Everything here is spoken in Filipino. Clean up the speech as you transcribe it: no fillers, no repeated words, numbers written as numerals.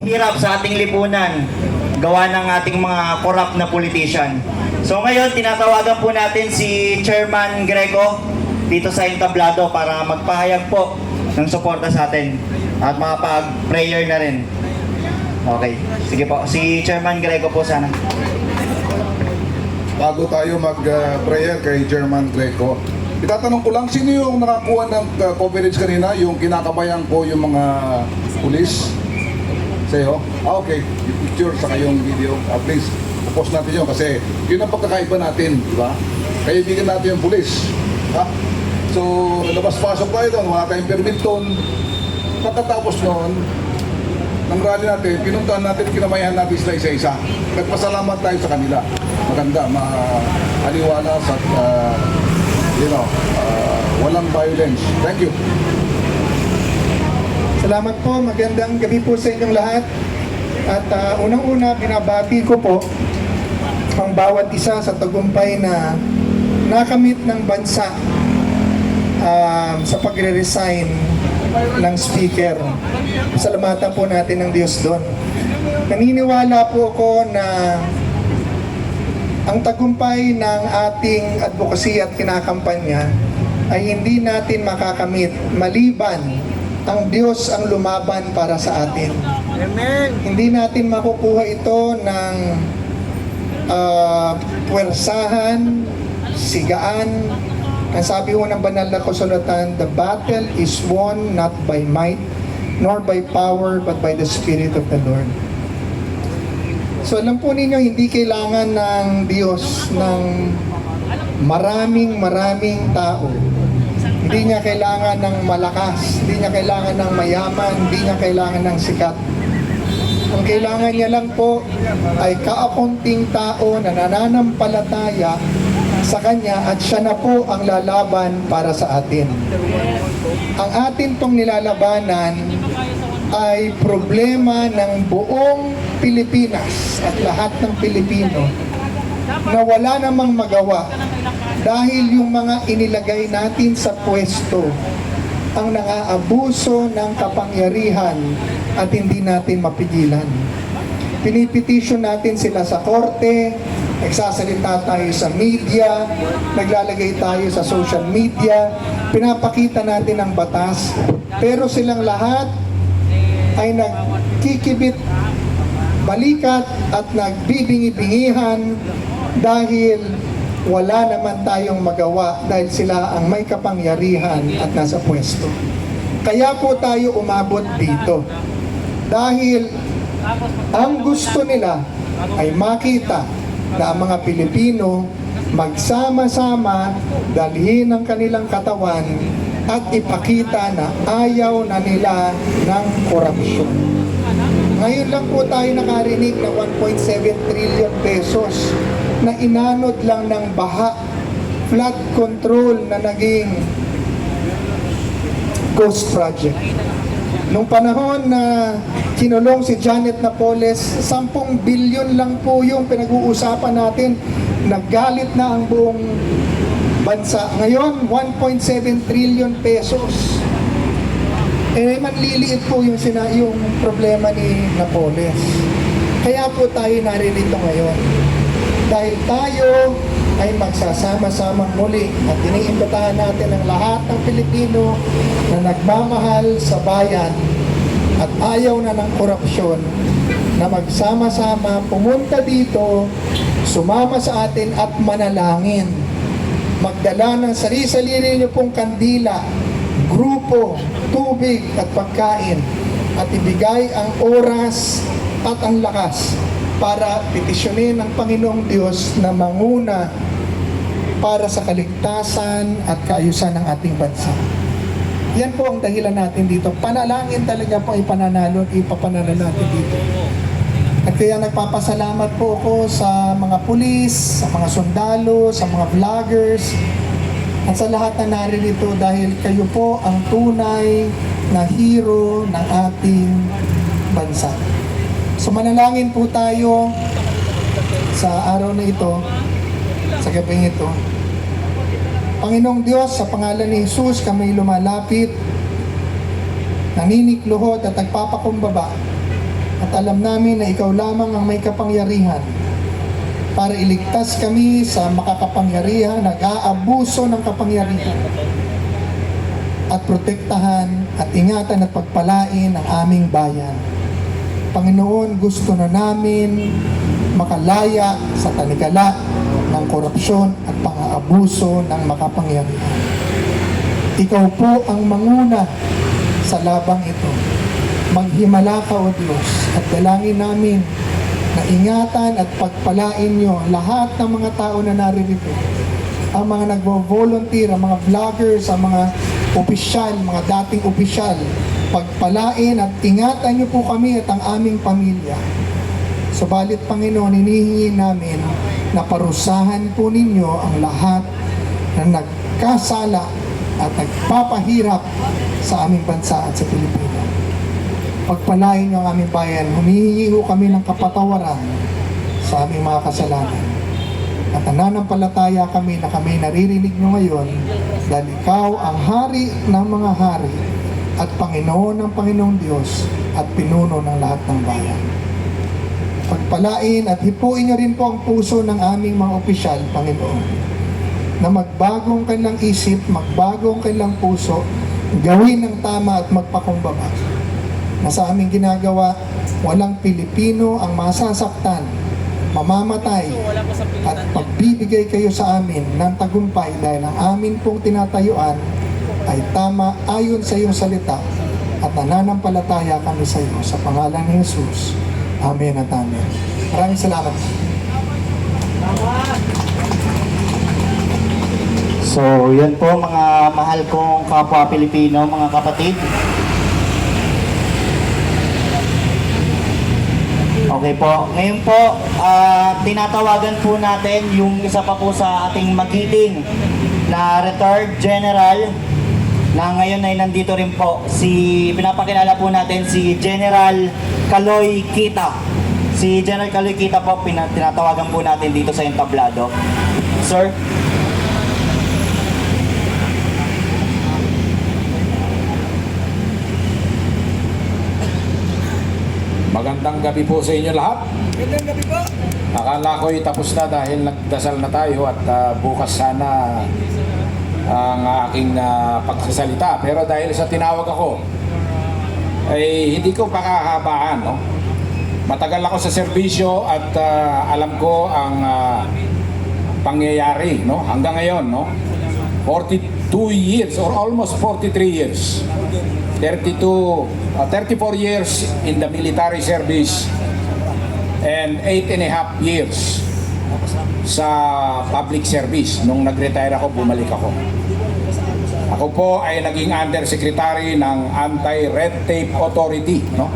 Hirap sa ating lipunan, gawa ng ating mga corrupt na politician. So ngayon, tinatawagan po natin si Chairman Greco dito sa entablado para magpahayag po ng suporta sa atin at makapag-prayer na rin. Okay, sige po. Si Chairman Greco po sana. Bago tayo mag-prayer kay Chairman Greco, itatanong ko lang, sino yung nakakuha ng coverage kanina? Yung kinakabayan ko yung mga pulis? Sa'yo? Okay. Yung picture sa kayong video. Please, post natin yun kasi yun ang pagkakaiba natin, di ba? Kaibigan natin yung pulis. Ha? So, labas-pasok tayo doon, wala tayong permit doon. Pagkatapos noon, ng rally natin, pinuntahan natin, kinamayahan natin sila isa-isa. Nagpasalamat tayo sa kanila. Maganda, maaliwalas at walang violence. Thank you. Salamat po, magandang gabi po sa inyong lahat. At unang-una, binabati ko po ang bawat isa sa tagumpay na nakamit ng bansa sa pagre-resign ng speaker. Salamatan po natin ng Diyos doon. Naniniwala po ako na ang tagumpay ng ating advocacy at kinakampanya ay hindi natin makakamit maliban ang Diyos ang lumaban para sa atin. Amen. Hindi natin makukuha ito ng puwersahan, sigaan. Ang sabi ko ng banal na kasulatan, the battle is won not by might, nor by power, but by the Spirit of the Lord. So alam po ninyo, hindi kailangan ng Diyos ng maraming tao. Hindi niya kailangan ng malakas, hindi niya kailangan ng mayaman, hindi niya kailangan ng sikat. Ang kailangan niya lang po ay kaapunting tao na nananampalataya sa Kanya at siya na po ang lalaban para sa atin. Ang atin pong nilalabanan ay problema ng buong Pilipinas at lahat ng Pilipino na wala namang magawa dahil yung mga inilagay natin sa pwesto ang nangaabuso ng kapangyarihan at hindi natin mapigilan. Pinipetisyon natin sila sa korte, nagsasalita tayo sa media, naglalagay tayo sa social media, pinapakita natin ang batas, pero silang lahat ay nagkikibit balikat at nagbibingi-bingihan dahil wala naman tayong magawa dahil sila ang may kapangyarihan at nasa pwesto. Kaya po tayo umabot dito. Dahil ang gusto nila ay makita na ang mga Pilipino magsama-sama dalhin ang kanilang katawan at ipakita na ayaw na nila ng korupsyon. Ngayon lang po tayo nakarinig na 1.7 trillion pesos na inanod lang ng baha, flood control na naging ghost project. Nung panahon na kinulong si Janet Napoles, 10 bilyon lang po yung pinag-uusapan natin. Naggalit na ang buong bansa. Ngayon, 1.7 trillion pesos. Manliliit po yung problema ni Napoles. Kaya po tayo naririto ngayon. Dahil tayo ay magsasama-sama muli at iniimbitahan natin ang lahat ng Pilipino na nagmamahal sa bayan at ayaw na ng korupsyon na magsama-sama pumunta dito, sumama sa atin at manalangin. Magdala ng sarili-sarili niyo pong kandila, grupo, tubig at pagkain at ibigay ang oras at ang lakas para petisyonin ang Panginoong Diyos na manguna para sa kaligtasan at kaayusan ng ating bansa. Yan po ang dahilan natin dito. Panalangin talaga po ipananalo at ipapanalo natin dito. At kaya nagpapasalamat po ako sa mga pulis, sa mga sundalo, sa mga vloggers, at sa lahat na naririto dahil kayo po ang tunay na hero ng ating bansa. So manalangin po tayo sa araw na ito, sa gabing ito. Panginoong Diyos, sa pangalan ni Jesus, kami lumalapit, naninikluhod at nagpapakumbaba At alam namin na ikaw lamang ang may kapangyarihan para iligtas kami sa makakapangyarihan, nag-aabuso ng kapangyarihan, at protektahan at ingatan at pagpalain ang aming bayan. Panginoon, gusto na namin makalaya sa tanikala ng korupsyon at pang-aabuso ng makapangyarihan. Ikaw po ang manguna sa labang ito. Maghimala ka, O Diyos, at dalangin namin na ingatan at pagpalain niyo lahat ng mga tao na naririto. Ang mga nagvo-volunteer, ang mga vloggers, ang mga opisyal, mga dating opisyal, pagpalain at ingatan niyo po kami at ang aming pamilya. Subalit, Panginoon, hinihingi namin na parusahan po ninyo ang lahat na nagkasala at nagpapahirap sa aming bansa at sa Pilipinas. Pagpalain niyo ang aming bayan, humihingi ho kami ng kapatawaran sa aming mga kasalanan. At nananampalataya kami na kami naririnig niyo ngayon dahil ikaw ang hari ng mga hari at Panginoon ng Panginoong Diyos at pinuno ng lahat ng bayan. Pagpalain at hipuin niyo rin po ang puso ng aming mga opisyal, Panginoon, na magbagong kanilang isip, magbagong kanilang puso, gawin ng tama at magpakumbaba. Na sa aming ginagawa, walang Pilipino ang masasaktan, mamamatay, at pagbibigay kayo sa amin ng tagumpay dahil ang amin pong tinatayuan ay tama ayon sa iyong salita at nananampalataya kami sa iyo sa pangalan ni Jesus. Amen at amen. Maraming salamat. So, yan po mga mahal kong kapwa Pilipino, mga kapatid. Okay po. Ngayon po, tinatawagan po natin yung isa pa po sa ating magiting na retired general na ngayon ay nandito rin po. Pinapakilala po natin si General Kaloy Kita. Si General Kaloy Kita po, tinatawagan po natin dito sa entablado. Sir? Magandang gabi po sa inyo lahat. Magandang gabi po. Akala ko'y tapos na dahil nagdasal na tayo at bukas sana ang aking pagsasalita. Pero dahil sa tinawag ako, ay hindi ko pakahabaan. No? Matagal ako sa serbisyo at alam ko ang pangyayari no? Hanggang ngayon. No? 42 years or almost 43 years. 34 years in the military service and 8.5 years sa public service. Nung nag-retire ako, bumalik ako. Ako po ay naging undersecretary ng Anti-Red Tape Authority, no?